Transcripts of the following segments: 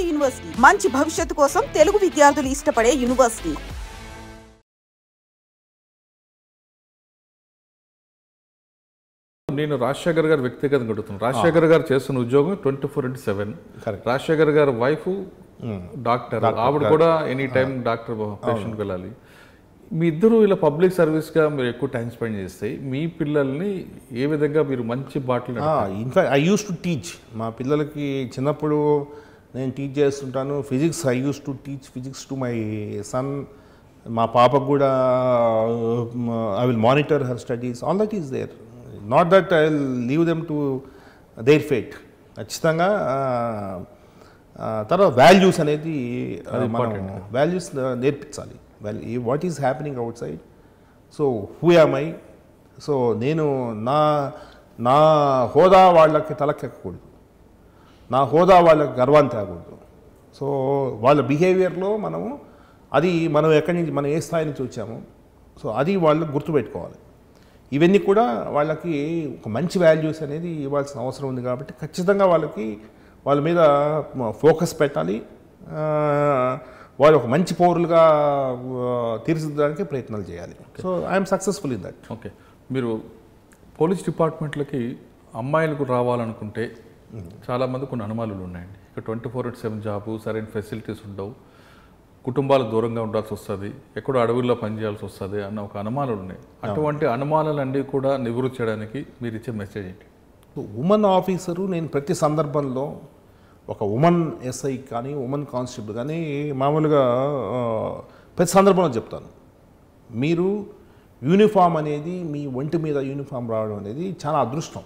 University మంచి భవిష్యత్తు కోసం తెలుగు విద్యార్థులు ఇష్టపడే యూనివర్సిటీ. నేను రాజశేఖర్ గారు వ్యక్తిగతంగా అడుగుతున్నాను. రాజశేఖర్ గారు చేస్తున్న ఉద్యోగం 24/7. రాజశేఖర్ గారు వైఫ్ డాక్టర్, ఆవిడ కూడా ఎనీ టైం డాక్టర్ పేషెంట్కి వెళ్ళాలి. మీ ఇద్దరు ఇలా పబ్లిక్ సర్వీస్గా మీరు ఎక్కువ టైం స్పెండ్ చేస్తే మీ పిల్లల్ని ఏ విధంగా మీరు మంచి బాటలు? In fact I use to teach మా పిల్లలకి చిన్నప్పుడు నేను టీచ్ చేస్తుంటాను physics. I use to teach physics to my son. మా పాపకు కూడా I will monitor her studies. All that is there. Not that I will leave them to their fate. ఖచ్చితంగా తర్వాత వాల్యూస్ అనేది మనం వాల్యూస్ నేర్పించాలి. What is happening outside, so who am I. సో నేను నా హోదా వాళ్ళకి తలకెక్కకూడదు, నా హోదా వాళ్ళకి గర్వాన్ని తేకూడదు. సో వాళ్ళ బిహేవియర్లో మనం ఎక్కడి నుంచి మనం ఏ స్థాయి నుంచి వచ్చామో సో అది వాళ్ళు గుర్తుపెట్టుకోవాలి. ఇవన్నీ కూడా వాళ్ళకి ఒక మంచి వాల్యూస్ అనేది ఇవ్వాల్సిన అవసరం ఉంది. కాబట్టి ఖచ్చితంగా వాళ్ళ మీద ఫోకస్ పెట్టాలి. వాళ్ళు ఒక మంచి పౌరులుగా తీర్చిదిద్దడానికి ప్రయత్నాలు చేయాలి. So I'm successful in that. Okay, మీరు పోలీస్ డిపార్ట్మెంట్లకి అమ్మాయిలకు రావాలనుకుంటే చాలామంది కొన్ని అనుమానాలు ఉన్నాయండి. ఇక్కడ 24/7 జాబు, సరైన ఫెసిలిటీస్ ఉండవు, కుటుంబాలకు దూరంగా ఉండాల్సి వస్తుంది, ఎక్కడో అడవుల్లో పనిచేయాల్సి వస్తుంది అన్న ఒక అనుమానాలు ఉన్నాయి. అటువంటి అనుమానాలన్నీ కూడా నివృత్తి చేయడానికి మీరు ఇచ్చే మెసేజ్ ఏంటి? ఉమెన్ ఆఫీసరు నేను ప్రతి సందర్భంలో ఒక ఉమెన్ ఎస్ఐ కానీ ఉమెన్ కానిస్టేబుల్ కానీ మామూలుగా ప్రతి సందర్భంలో చెప్తాను, మీరు యూనిఫామ్ అనేది మీ ఒంటి మీద యూనిఫామ్ రావడం అనేది చాలా అదృష్టం.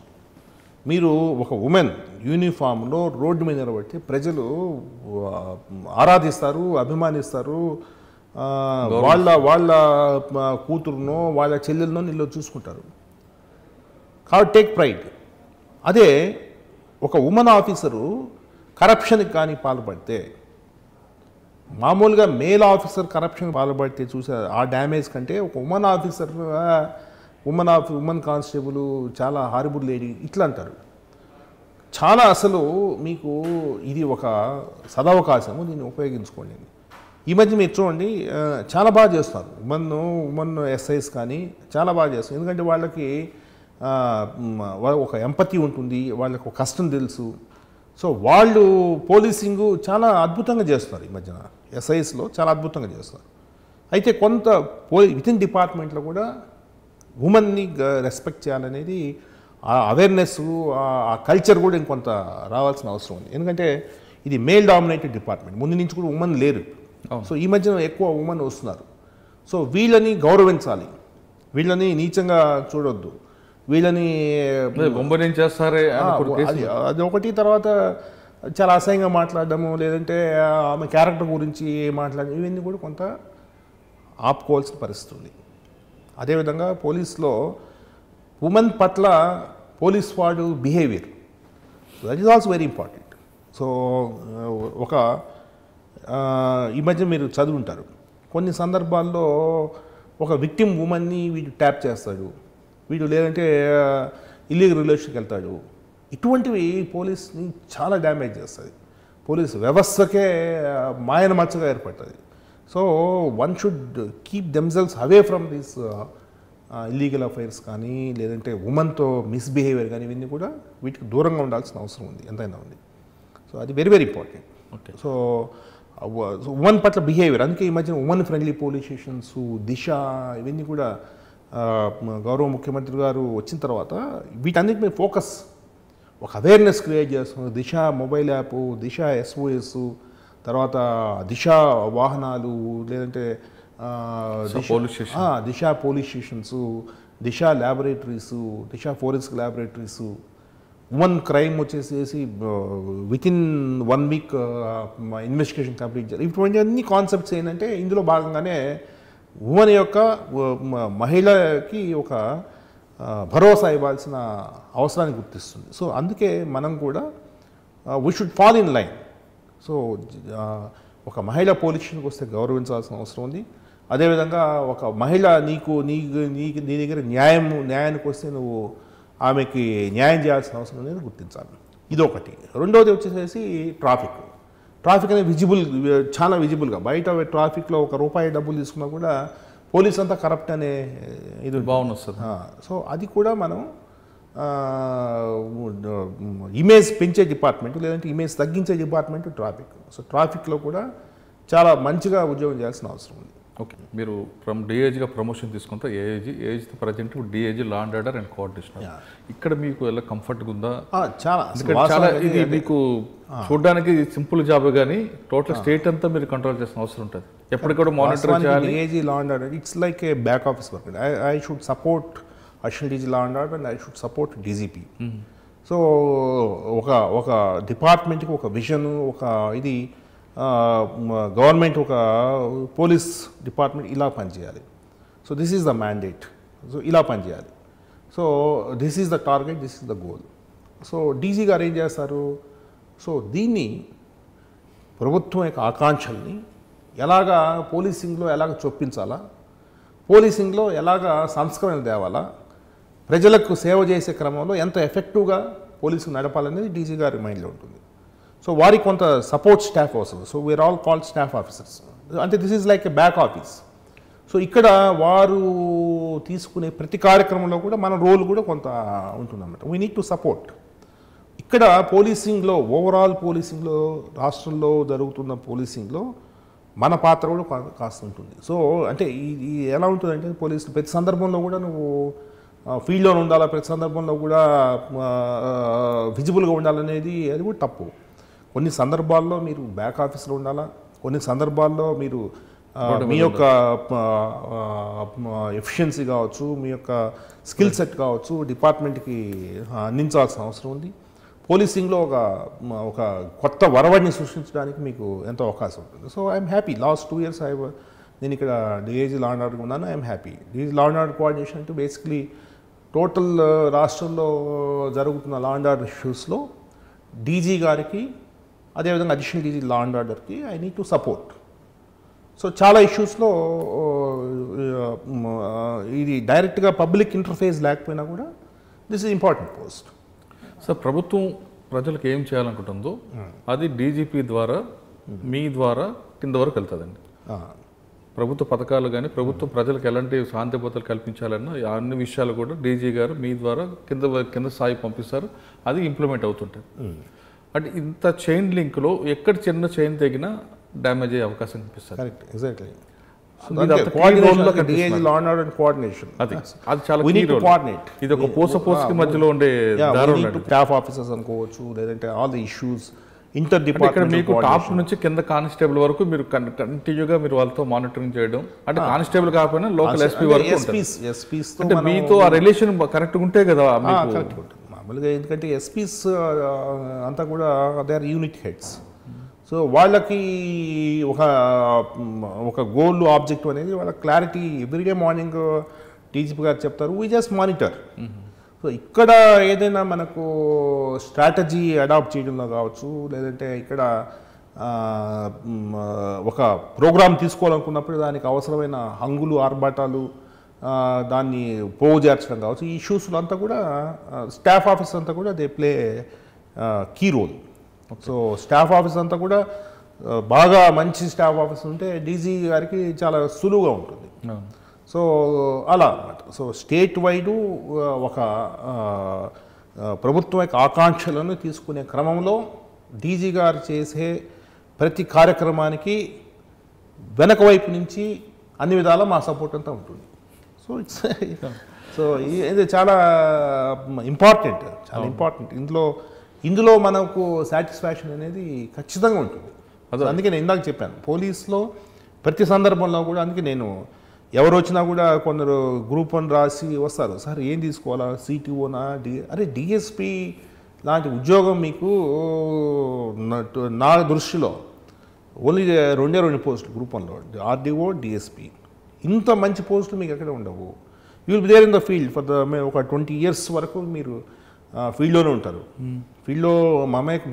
మీరు ఒక ఉమెన్ యూనిఫామ్లో రోడ్డు మీద నిలబట్టి ప్రజలు ఆరాధిస్తారు, అభిమానిస్తారు. వాళ్ళ కూతురునో వాళ్ళ చెల్లెలనో నీళ్ళు చూసుకుంటారు. కాబట్టి టేక్ ప్రైడ్. అదే ఒక ఉమెన్ ఆఫీసరు కరప్షన్కి కానీ పాల్పడితే, మామూలుగా మేల్ ఆఫీసర్ కరప్షన్ పాల్పడితే చూసే ఆ డ్యామేజ్ కంటే ఒక ఉమెన్ ఆఫీసర్ ఉమెన్ కానిస్టేబుల్ చాలా హారిబుల్ లేడీ ఇట్లా అంటారు. చాలా అసలు మీకు ఇది ఒక సదవకాశము, దీన్ని ఉపయోగించుకోండి. ఈ మధ్య మీరు చూడండి చాలా బాగా చేస్తున్నారు ఉమెన్ ఎస్ఐస్ కానీ చాలా బాగా చేస్తారు. ఎందుకంటే వాళ్ళకి ఒక ఎంపతి ఉంటుంది, వాళ్ళకి ఒక కష్టం తెలుసు. సో వాళ్ళు పోలీసింగ్ చాలా అద్భుతంగా చేస్తున్నారు. ఈ మధ్యన ఎస్ఐస్లో చాలా అద్భుతంగా చేస్తున్నారు. అయితే కొంత వితిన్ డిపార్ట్మెంట్లో కూడా ఉమెన్ని రెస్పెక్ట్ చేయాలనేది ఆ అవేర్నెస్, ఆ కల్చర్ కూడా ఇంకొంత రావాల్సిన అవసరం ఉంది. ఎందుకంటే ఇది మేల్ డామినేటెడ్ డిపార్ట్మెంట్, ముందు నుంచి కూడా ఉమెన్ లేరు. సో ఈ మధ్యన ఎక్కువ ఉమెన్ వస్తున్నారు. సో వీళ్ళని గౌరవించాలి, వీళ్ళని నీచంగా చూడొద్దు, వీళ్ళని చేస్తారే అది ఒకటి. తర్వాత చాలా అసహ్యంగా మాట్లాడడము, లేదంటే ఆమె క్యారెక్టర్ గురించి మాట్లాడడం, ఇవన్నీ కూడా కొంత ఆపుకోవాల్సిన పరిస్థితి ఉంది. అదేవిధంగా పోలీస్లో ఉమెన్ పట్ల పోలీస్ వాడు behaviour, that is also very important. So ఈ మధ్య మీరు చదువుంటారు, కొన్ని సందర్భాల్లో ఒక విక్టిమ్ ఉమెన్ని వీడు ట్యాప్ చేస్తాడు, వీడు లేదంటే ఇల్లీగల్ రిలేషన్కి వెళ్తాడు. ఇటువంటివి పోలీస్ని చాలా డ్యామేజ్ చేస్తుంది, పోలీస్ వ్యవస్థకే మాయన మచ్చగా ఏర్పడుతుంది. So one should keep themselves away from this illegal affairs కానీ, లేదంటే ఉమెన్తో మిస్బిహేవియర్ కానీ, ఇవన్నీ కూడా వీటికి దూరంగా ఉండాల్సిన అవసరం ఉంది, ఎంతైనా ఉంది. సో అది very very important. Okay, so women పట్ల బిహేవియర్, అందుకే ఈ మధ్యన ఉమెన్ ఫ్రెండ్లీ పోలీస్ స్టేషన్స్, దిశ, ఇవన్నీ కూడా గౌరవ ముఖ్యమంత్రి గారు వచ్చిన తర్వాత వీటన్నిటి మీద ఫోకస్, ఒక అవేర్నెస్ క్రియేట్ చేస్తున్నారు. దిశ మొబైల్ యాప్, దిశ SOS, తర్వాత దిశ వాహనాలు, లేదంటే దిశ పోలీస్ స్టేషన్స్, దిశ ల్యాబొరేటరీస్, దిశ ఫోరెన్సిక్ ల్యాబొరేటరీస్, ఉమెన్ క్రైమ్ వచ్చేసేసి వితిన్ 1 వీక్ ఇన్వెస్టిగేషన్ కంప్లీట్ చేయాలి. ఇటువంటి అన్ని కాన్సెప్ట్స్ ఏంటంటే ఇందులో భాగంగానే ఉమెన్ యొక్క మహిళకి ఒక భరోసా ఇవ్వాల్సిన అవసరాన్ని గుర్తిస్తుంది. సో అందుకే మనం కూడా we should fall in line. So ఒక మహిళ పోలీస్ స్టేషన్కి వస్తే గౌరవించాల్సిన అవసరం ఉంది. అదేవిధంగా ఒక మహిళ నీ దగ్గర న్యాయానికి వస్తే నువ్వు ఆమెకి న్యాయం చేయాల్సిన అవసరం అనేది గుర్తించాలి. ఇదొకటి. రెండోది వచ్చేసేసి ట్రాఫిక్ అనేది విజిబుల్, చాలా విజిబుల్గా బయట ట్రాఫిక్లో ₹1 డబ్బులు తీసుకున్నా కూడా పోలీస్ అంతా కరప్ట్ అనే ఇది బాగుంది వస్తుంది. సో అది కూడా మనం ఇమేజ్ పెంచే డిపార్ట్మెంట్ లేదంటే ఇమేజ్ తగ్గించే డిపార్ట్మెంట్ ట్రాఫిక్. సో ట్రాఫిక్లో కూడా చాలా మంచిగా ఉద్యోగం చేయాల్సిన అవసరం ఉంది. ఓకే, మీరు ఫ్రమ్ డిఐజీగా ప్రమోషన్ తీసుకుంటే age present DIG law and order and coordination. ఇక్కడ మీకు ఎలా కంఫర్ట్గా ఉందా? చాలా చాలా ఇది మీకు చూడడానికి సింపుల్ జాబ్ కానీ టోటల్ స్టేట్ అంతా మీరు కంట్రోల్ చేసిన అవసరం ఉంటుంది. ఎప్పటికీ మానిటర్ చేయాలి. DIG law and order it's like A back office work. I should support additional DG law and order and I should support DGP. So ఒక డిపార్ట్మెంట్కి ఒక విజన్, ఒక ఇది గవర్నమెంట్ ఒక పోలీస్ డిపార్ట్మెంట్ ఇలా పనిచేయాలి. So this is the mandate. So ఇలా పనిచేయాలి. So this is the target, this is the goal. So DG గారు ఏం చేస్తారు? సో దీన్ని ప్రభుత్వం యొక్క ఆకాంక్షల్ని ఎలాగా పోలీసింగ్లో ఎలాగ చొప్పించాలా, పోలీసింగ్లో ఎలాగ సంస్కరణ తేవాలా, ప్రజలకు సేవ చేసే క్రమంలో ఎంత ఎఫెక్టివ్గా పోలీసు నడపాలనేది డీజీ గారి మైండ్లో ఉంటుంది. సో వారికి కొంత సపోర్ట్ స్టాఫ్ అవసరం. So we are all called staff officers. అంటే this is like a back office. So ఇక్కడ వారు తీసుకునే ప్రతి కార్యక్రమంలో కూడా మన రోల్ కూడా కొంత ఉంటుందన్నమాట. We need to support. ఇక్కడ పోలీసింగ్లో ఓవరాల్ పోలీసింగ్లో రాష్ట్రంలో జరుగుతున్న పోలీసింగ్లో మన పాత్ర కూడా కాస్త ఉంటుంది. సో అంటే ఈ ఎలా ఉంటుందంటే పోలీసులు ప్రతి సందర్భంలో కూడా నువ్వు ఫీల్డ్లో ఉండాలా, ప్రతి సందర్భంలో కూడా విజిబుల్గా ఉండాలనేది అది కూడా తప్పు. కొన్ని సందర్భాల్లో మీరు బ్యాక్ ఆఫీస్లో ఉండాలా, కొన్ని సందర్భాల్లో మీరు మీ యొక్క ఎఫిషియన్సీ కావచ్చు, మీ యొక్క స్కిల్ సెట్ కావచ్చు డిపార్ట్మెంట్కి అందించాల్సిన అవసరం ఉంది. పోలీసింగ్లో ఒక కొత్త వరవడిని సృష్టించడానికి మీకు ఎంతో అవకాశం ఉంటుంది. So I'm happy. Last 2 years నేను ఇక్కడ డిఐజీ లా అండ్ ఆర్డర్ ఉన్నాను. I'm happy. DIG law and order coordination అంటే బేసిక్లీ టోటల్ రాష్ట్రంలో జరుగుతున్న లా అండ్ ఆర్డర్ ఇష్యూస్లో డీజీ గారికి అదేవిధంగా అడిషనల్ డీజీ లా అండ్ ఆర్డర్కి I need to support. So చాలా ఇష్యూస్లో ఇది డైరెక్ట్గా పబ్లిక్ ఇంటర్ఫేస్ లేకపోయినా కూడా this is important post. Sir, ప్రభుత్వం ప్రజలకు ఏం చేయాలనుకుంటుందో అది డీజీపీ ద్వారా మీ ద్వారా కింద వరకు వెళ్తుందండి. ప్రభుత్వ పథకాలు కానీ ప్రభుత్వం ప్రజలకు ఎలాంటి శాంతి భద్రతలు కల్పించాలన్నా అన్ని విషయాలు కూడా డీజీ గారు మీ ద్వారా కింద స్థాయి పంపిస్తారు. అది ఇంప్లిమెంట్ అవుతుంటుంది. అంటే ఇంత చైన్ లింక్లో ఎక్కడ చిన్న చైన్ తెగినా డ్యామేజ్ అయ్యే అవకాశం కనిపిస్తుంది. Correct, exactly. అది చాలా కీ రోల్. ఇది ఒక పోసకి మధ్యలో ఉండే స్టాఫ్ ఆఫీసర్స్ అనుకోవచ్చు, లేదంటే ఆల్ ది ఇష్యూస్ ఇంటర్ ఇక్కడ డిపార్ట్మెంట్ మీకు టాప్ నుంచి కింద కానిస్టేబుల్ వరకు మీరు కంటిన్యూగా మీరు వాళ్ళతో మానిటరింగ్ చేయడం. అంటే కానిస్టేబుల్ కాకపోయినా లోకల్ ఎస్పీ వరకు అంటే మీతో ఆ రిలేషన్ కరెక్ట్గా ఉంటే కదా కరెక్ట్గా ఉంటుంది మామూలుగా. ఎందుకంటే ఎస్పీస్ అంతా కూడా they are unit heads. So వాళ్ళకి ఒక గోల్ ఆబ్జెక్టివ్ అనేది వాళ్ళ క్లారిటీ ఎవ్రీడే మార్నింగ్ డీజీపీ గారు చెప్తారు, వీ జస్ట్ మానిటర్. సో ఇక్కడ ఏదైనా మనకు స్ట్రాటజీ అడాప్ట్ చేయడంలో కావచ్చు, లేదంటే ఇక్కడ ఒక ప్రోగ్రామ్ తీసుకోవాలనుకున్నప్పుడు దానికి అవసరమైన హంగులు ఆర్భాటాలు దాన్ని పోగు చేర్చడం కావచ్చు, ఈ ఇష్యూస్లో అంతా కూడా స్టాఫ్ ఆఫీస్ అంతా కూడా they play key role. So staff office అంతా కూడా బాగా మంచి స్టాఫ్ ఆఫీస్ ఉంటే డీజీ గారికి చాలా సులువుగా ఉంటుంది. సో అలా అన్నమాట. సో స్టేట్ వైడు ఒక ప్రభుత్వం యొక్క ఆకాంక్షలను తీసుకునే క్రమంలో డీజీ గారు చేసే ప్రతి కార్యక్రమానికి వెనక వైపు నుంచి అన్ని విధాలా మా సపోర్ట్ అంతా ఉంటుంది. సో ఇట్స్ సో ఇది చాలా ఇంపార్టెంట్, చాలా ఇంపార్టెంట్. ఇందులో మనకు సాటిస్ఫాక్షన్ అనేది ఖచ్చితంగా ఉంటుంది. అందుకే నేను ఇందాక చెప్పాను, పోలీస్లో ప్రతి సందర్భంలో కూడా. అందుకే నేను ఎవరు వచ్చినా కూడా కొందరు గ్రూప్ 1 రాసి వస్తారు, సార్ ఏం తీసుకోవాలా, సిటీఓనా, అరే డిఎస్పీ లాంటి ఉద్యోగం మీకు నా దృష్టిలో ఓన్లీ 2 పోస్టులు గ్రూప్ 1లో, ఆర్డీఓ, డిఎస్పీ. ఇంత మంచి పోస్టులు మీకు ఎక్కడ ఉండవు. You will be there in the field for ఒక 20 years వరకు మీరు ఫీల్డ్లోనే ఉంటారు. ఫీల్డ్లో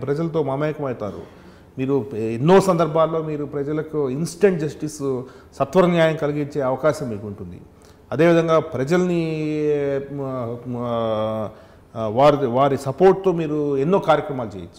ప్రజలతో మమేకం అవుతారు. మీరు ఎన్నో సందర్భాల్లో మీరు ప్రజలకు ఇన్స్టెంట్ జస్టిస్, సత్వర న్యాయం కలిగించే అవకాశం మీకు ఉంటుంది. అదేవిధంగా ప్రజల్ని వారి సపోర్ట్తో మీరు ఎన్నో కార్యక్రమాలు చేయొచ్చు.